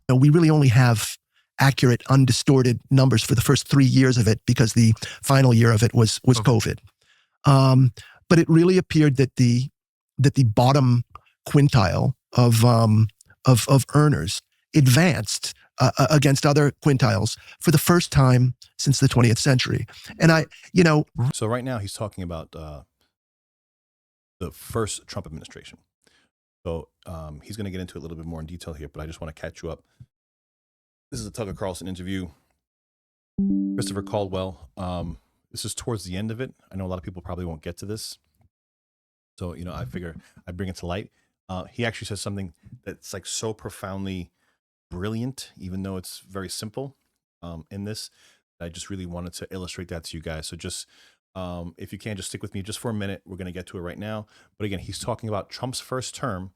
We really only have accurate, undistorted numbers for the first 3 years of it because the final year of it was COVID. But it really appeared that the bottom quintile of earners advanced against other quintiles for the first time since the 20th century. And So right now he's talking about the first Trump administration. So he's going to get into it a little bit more in detail here, but I just want to catch you up. This is a Tucker Carlson interview. Christopher Caldwell. This is towards the end of it. I know a lot of people probably won't get to this. So, I figure I'd bring it to light. He actually says something that's like so profoundly brilliant, even though it's very simple in this. I just really wanted to illustrate that to you guys. So just, if you can, just stick with me just for a minute. We're going to get to it right now. But again, he's talking about Trump's first term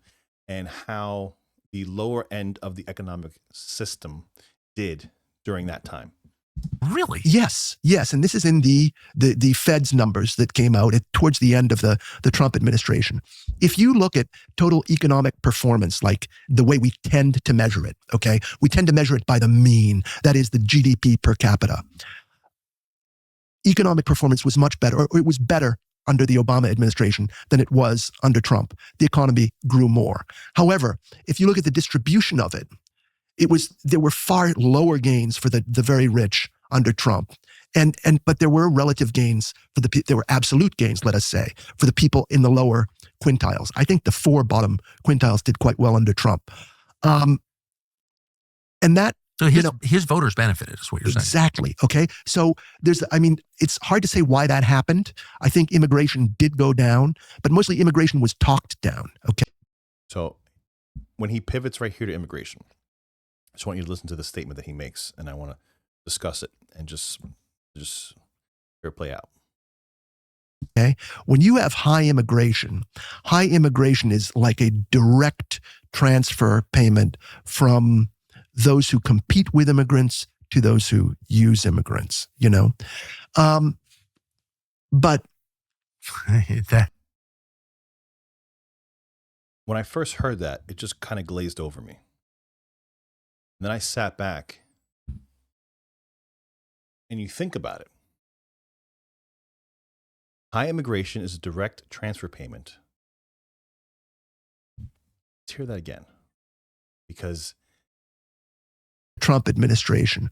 and how the lower end of the economic system did during that time. Really? Yes. And this is in the Fed's numbers that came out towards the end of the Trump administration. If you look at total economic performance, like the way we tend to measure it, okay, we tend to measure it by the mean, that is the GDP per capita. Economic performance was much better, or it was better under the Obama administration than it was under Trump. The economy grew more. However, if you look at the distribution of it, there were far lower gains for the very rich under Trump. But there were relative gains there were absolute gains, let us say, for the people in the lower quintiles. I think the 4 bottom quintiles did quite well under Trump. And that, so his voters benefited, is what you're saying. Exactly. Okay. So it's hard to say why that happened. I think immigration did go down, but mostly immigration was talked down. Okay. So when he pivots right here to immigration, I just want you to listen to the statement that he makes, and I want to discuss it and just hear it play out. Okay. When you have high immigration is like a direct transfer payment from those who compete with immigrants to those who use immigrants, but when I first heard that, it just kind of glazed over me. And then I sat back and you think about it. High immigration is a direct transfer payment. Let's hear that again. Because Trump administration.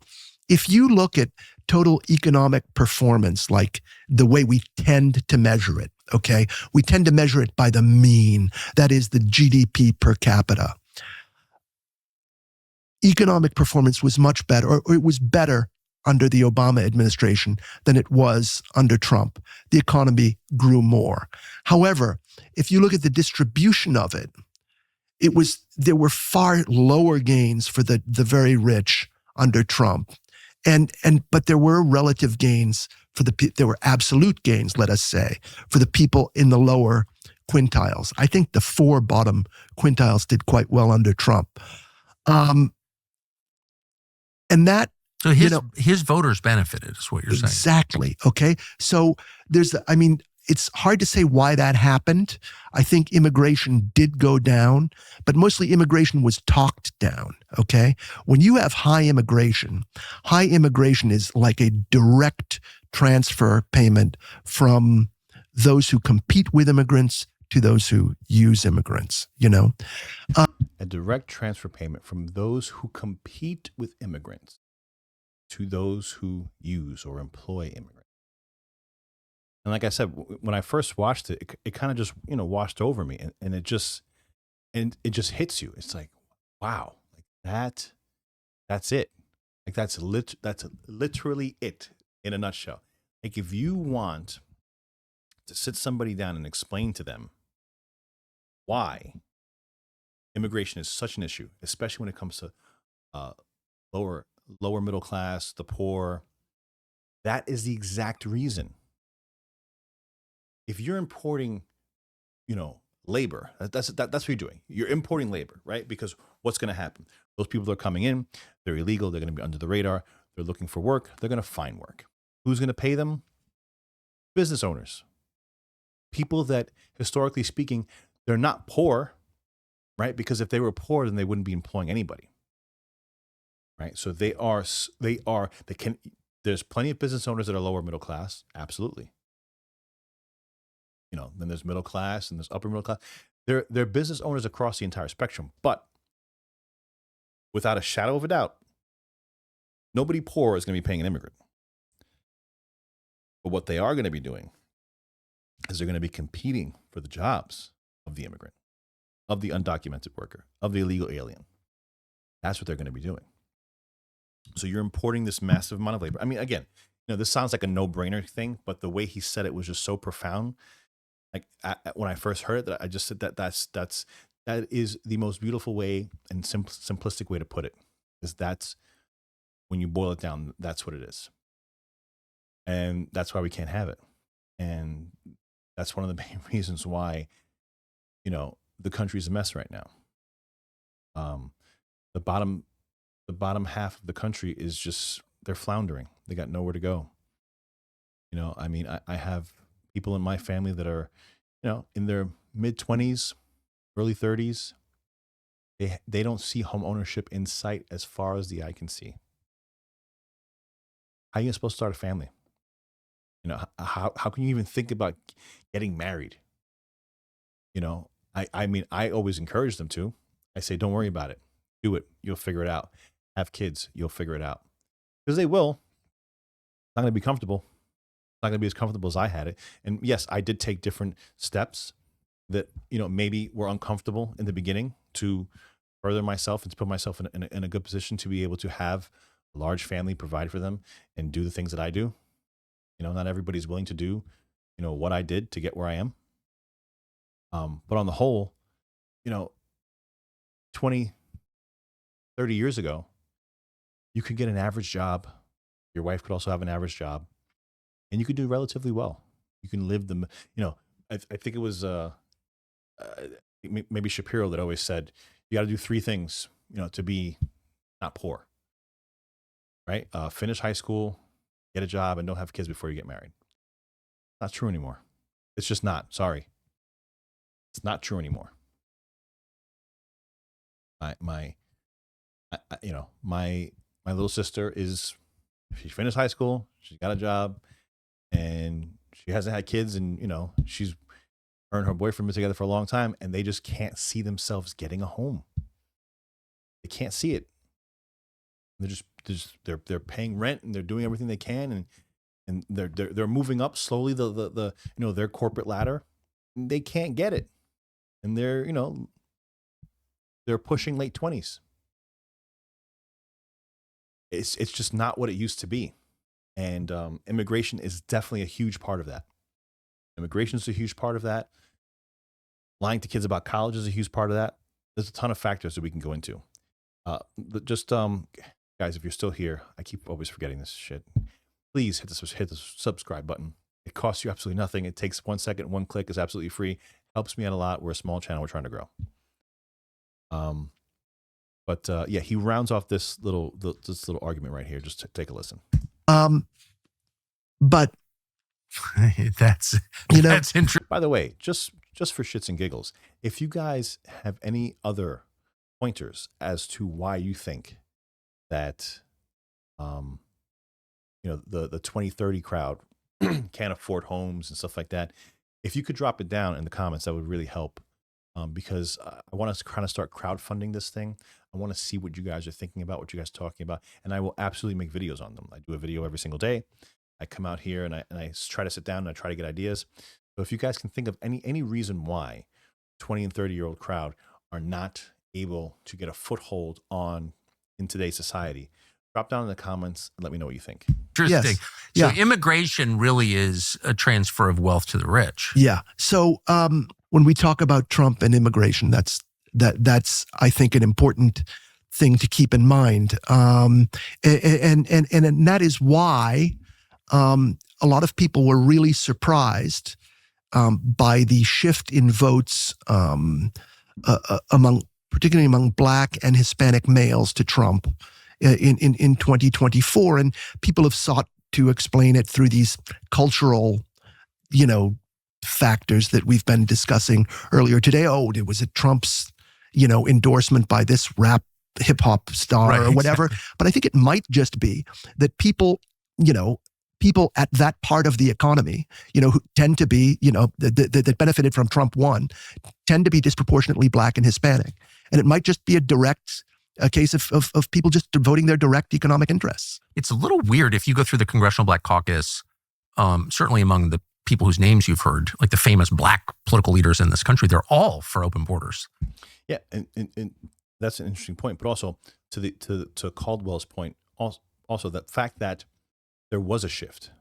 If you look at total economic performance, like the way we tend to measure it, okay, we tend to measure it by the mean, that is the GDP per capita. Economic performance was much better, or it was better under the Obama administration than it was under Trump. The economy grew more. However, if you look at the distribution of it, there were far lower gains for the very rich under Trump. But there were relative gains there were absolute gains, let us say, for the people in the lower quintiles. I think the 4 bottom quintiles did quite well under Trump. And that, so his voters benefited, is what you're saying. Exactly. Okay. So it's hard to say why that happened. I think immigration did go down, but mostly immigration was talked down. Okay. When you have high immigration is like a direct transfer payment from those who compete with immigrants to those who use immigrants, a direct transfer payment from those who compete with immigrants to those who use or employ immigrants. And like I said, when I first watched it, it kind of just, washed over me, and it just hits you. It's like, wow, like that's it. Like that's literally it in a nutshell. Like if you want to sit somebody down and explain to them why immigration is such an issue, especially when it comes to lower middle class, the poor, that is the exact reason. If you're importing, labor, that's what you're doing. You're importing labor, right? Because what's going to happen? Those people that are coming in, they're illegal. They're going to be under the radar. They're looking for work. They're going to find work. Who's going to pay them? Business owners. People that, historically speaking, they're not poor, right? Because if they were poor, then they wouldn't be employing anybody. right? So they can. There's plenty of business owners that are lower middle class, absolutely. Then there's middle class and there's upper middle class. They're business owners across the entire spectrum, but without a shadow of a doubt, nobody poor is going to be paying an immigrant. But what they are going to be doing is they're going to be competing for the jobs of the immigrant, of the undocumented worker, of the illegal alien. That's what they're going to be doing. So you're importing this massive amount of labor. I mean, again, this sounds like a no-brainer thing, but the way he said it was just so profound. Like when I first heard it, I just said that is the most beautiful way and simplistic way to put it. Is that's when you boil it down, that's what it is, and that's why we can't have it, and that's one of the main reasons why, the country's a mess right now. The bottom half of the country is just, they're floundering. They got nowhere to go. I mean, I have people in my family that are, in their mid-20s, early 30s. They don't see home ownership in sight as far as the eye can see. How are you supposed to start a family? How can you even think about getting married? I mean, I always encourage them to. I say, don't worry about it. Do it. You'll figure it out. Have kids. You'll figure it out. Because they will. It's not going to be comfortable. It's not going to be as comfortable as I had it. And yes, I did take different steps that, maybe were uncomfortable in the beginning to further myself and to put myself in a good position to be able to have a large family, provide for them, and do the things that I do. Not everybody's willing to do, what I did to get where I am. But on the whole, 20, 30 years ago, you could get an average job. Your wife could also have an average job, and you could do relatively well. You can live I think it was maybe Shapiro that always said, you got to do three things, to be not poor, right? Finish high school, get a job, and don't have kids before you get married. Not true anymore. It's just not. Sorry. It's not true anymore. My little sister she finished high school, she's got a job, and she hasn't had kids, and she's her and her boyfriend been together for a long time, and they just can't see themselves getting a home. They can't see it. They're paying rent, and they're doing everything they can, and they're moving up slowly the their corporate ladder. And they can't get it, and they're pushing late 20s. It's just not what it used to be, and immigration is definitely a huge part of that. Immigration is a huge part of that. Lying to kids about college is a huge part of that. There's a ton of factors that we can go into. Guys, if you're still here, I keep always forgetting this shit. Please hit the subscribe button. It costs you absolutely nothing. It takes 1 second, one click. Is absolutely free. Helps me out a lot. We're a small channel. We're trying to grow. But he rounds off this little argument right here. Just take a listen. But that's interesting. By the way, just for shits and giggles, if you guys have any other pointers as to why you think that the 2030 crowd can't afford homes and stuff like that, if you could drop it down in the comments, that would really help. Because I want us to kind of start crowdfunding this thing. I want to see what you guys are thinking about, what you guys are talking about, and I will absolutely make videos on them. I do a video every single day. I come out here and I try to sit down and I try to get ideas. So if you guys can think of any reason why 20 and 30-year-old crowd are not able to get a foothold in today's society, drop down in the comments and let me know what you think. Interesting. Yes. So immigration really is a transfer of wealth to the rich. Yeah. So when we talk about Trump and immigration, that's I think an important thing to keep in mind, and that is why a lot of people were really surprised by the shift in votes particularly among Black and Hispanic males to Trump in 2024, and people have sought to explain it through these cultural, factors that we've been discussing earlier today. Oh, it was Trump's, endorsement by this rap hip hop star Right, or whatever. exactly. But I think it might just be that people, people at that part of the economy, who tend to be, that benefited from Trump one, tend to be disproportionately Black and Hispanic. And it might just be a case of people just voting their direct economic interests. It's a little weird if you go through the Congressional Black Caucus, certainly among the people whose names you've heard, like the famous Black political leaders in this country, they're all for open borders. Yeah, and that's an interesting point. But also to Caldwell's point, also the fact that there was a shift.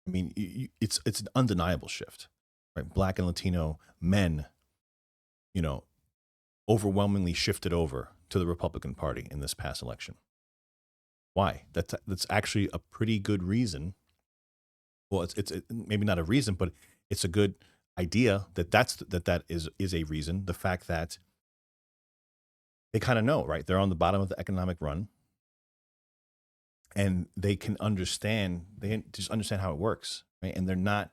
I mean, it's an undeniable shift, right? Black and Latino men, overwhelmingly shifted over to the Republican Party in this past election. Why? That's actually a pretty good reason. Well, it's maybe not a reason, but it's a good idea that is a reason. The fact that they kind of know, right? They're on the bottom of the economic run, and they can understand. They can just understand how it works, right? And they're not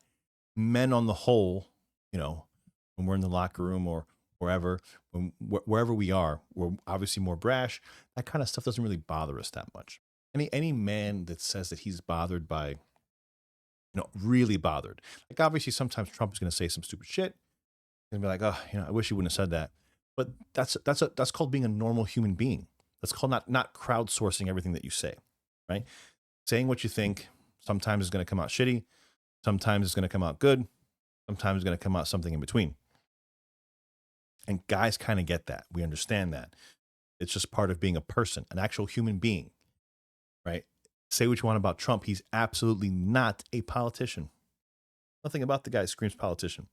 men on the whole. When we're in the locker room or wherever we are, we're obviously more brash. That kind of stuff doesn't really bother us that much. Any man that says that he's bothered by, really bothered. Like obviously sometimes Trump is going to say some stupid shit and be like, oh, I wish he wouldn't have said that. But that's called being a normal human being. That's called not crowdsourcing everything that you say, right? Saying what you think sometimes is going to come out shitty. Sometimes it's going to come out good. Sometimes it's going to come out something in between. And guys kind of get that. We understand that. It's just part of being a person, an actual human being, right? Say what you want about Trump. He's absolutely not a politician. Nothing about the guy screams politician.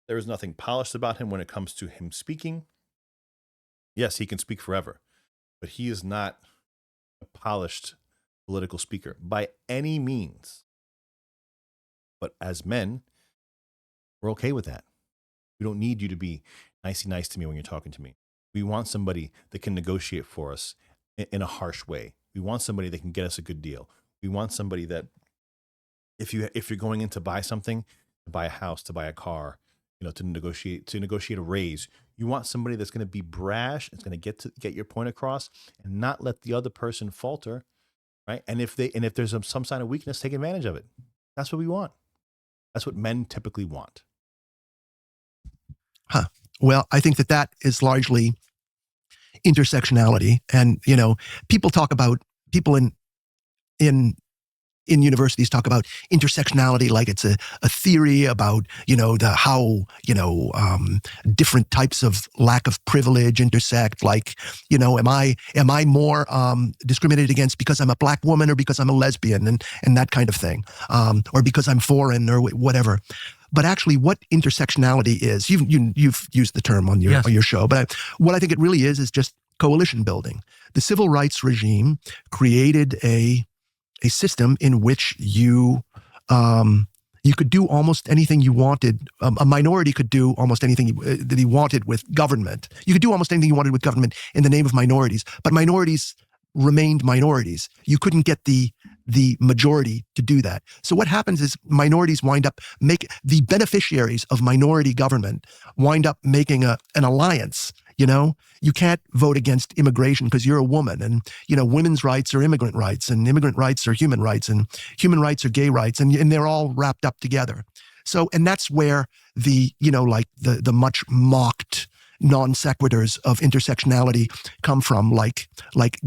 There is nothing polished about him when it comes to him speaking. Yes, he can speak forever, but he is not a polished political speaker by any means. But as men, we're okay with that. We don't need you to be nicey nice to me when you're talking to me. We want somebody that can negotiate for us in a harsh way. We want somebody that can get us a good deal. We want somebody that if you're going in to buy something, to buy a house, to buy a car, to negotiate a raise, you want somebody that's going to be brash, it's going to get your point across and not let the other person falter, right? And if there's some sign of weakness, take advantage of it. That's what we want. That's what men typically want. Huh. Well, I think that is largely intersectionality. And, people in universities talk about intersectionality like it's a theory about, how different types of lack of privilege intersect. Like, am I more discriminated against because I'm a Black woman or because I'm a lesbian and that kind of thing, or because I'm foreign or whatever. But actually, what intersectionality is, you've used the term on your show, but what I think it really is just coalition building. The civil rights regime created a system in which you could do almost anything you wanted. A minority could do almost anything that he wanted with government. You could do almost anything you wanted with government in the name of minorities, but minorities remained minorities. You couldn't get the majority to do that. So what happens is minorities the beneficiaries of minority government wind up making an alliance. You can't vote against immigration because you're a woman, and women's rights are immigrant rights, and immigrant rights are human rights, and human rights are gay rights, and they're all wrapped up together. So, and that's where the much mocked non sequiturs of intersectionality come from, like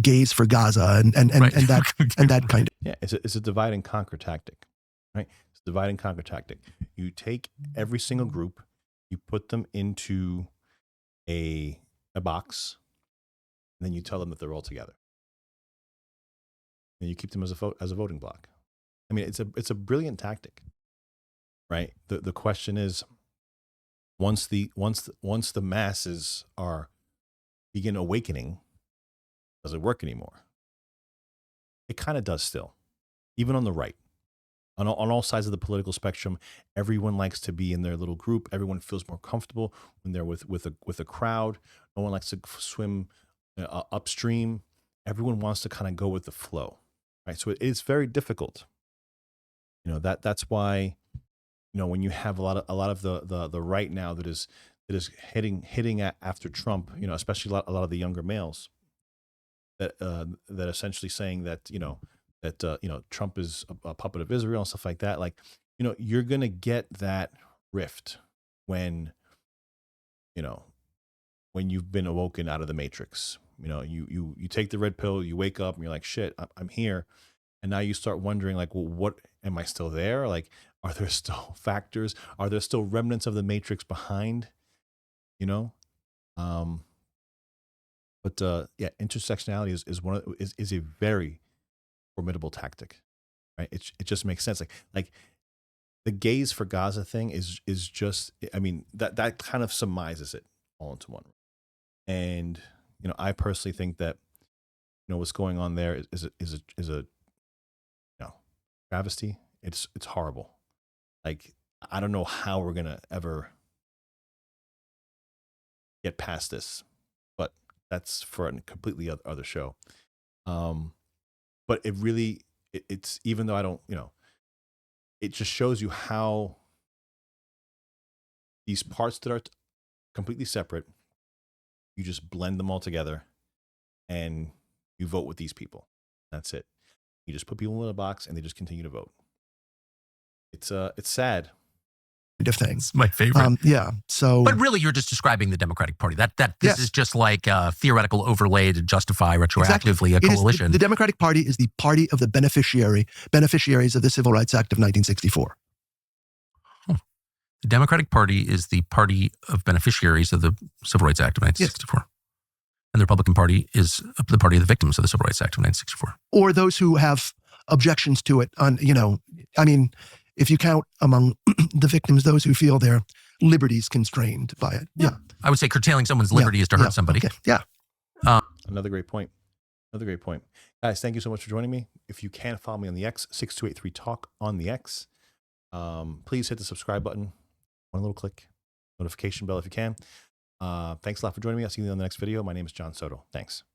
gays for Gaza and that kind of. Yeah, it's a divide and conquer tactic, right? It's a divide and conquer tactic. You take every single group, you put them into a box, and then you tell them that they're all together, and you keep them as a voting block. I mean, it's a brilliant tactic, right? The question is, once the masses begin awakening, does it work anymore? It kind of does still, even on the right. On all sides of the political spectrum, everyone likes to be in their little group. Everyone feels more comfortable when they're with a crowd. No one likes to swim upstream. Everyone wants to kind of go with the flow, right? So it's very difficult. That's why, when you have a lot of the right now that is hitting after Trump, especially a lot of the younger males, that essentially saying that Trump is a puppet of Israel and stuff like that. Like, you're gonna get that rift when when you've been awoken out of the matrix. You take the red pill, you wake up, and you're like, shit, I'm here. And now you start wondering, like, well, what am I still there? Like, are there still factors? Are there still remnants of the matrix behind? You know, um, but yeah, intersectionality is a very formidable tactic, right? It just makes sense. Like the gays for Gaza thing is just, I mean, that kind of surmises it all into one. And I personally think that what's going on there is a travesty. It's horrible. Like, I don't know how we're gonna ever get past this, but that's for a completely other show. But it really, it's, even though I don't, it just shows you how these parts that are completely separate, you just blend them all together and you vote with these people. That's it. You just put people in a box and they just continue to vote. It's sad. Of things. It's my favorite. Yeah. So, but really, you're just describing the Democratic Party. This Yes. is just like a theoretical overlay to justify retroactively a It is coalition. the Democratic Party is the party of the beneficiaries of the Civil Rights Act of 1964. The Democratic Party is the party of beneficiaries of the Civil Rights Act of 1964. And the Republican Party is the party of the victims of the Civil Rights Act of 1964. Or those who have objections to it. I mean, if you count among the victims those who feel their liberties constrained by it. Yeah. I would say curtailing someone's liberty is to hurt somebody. Okay. Yeah. Another great point. Guys, thank you so much for joining me. If you can, follow me on the X, 6283talk on the X. Please hit the subscribe button. One little click. Notification bell if you can. Thanks a lot for joining me. I'll see you on the next video. My name is John Soto. Thanks.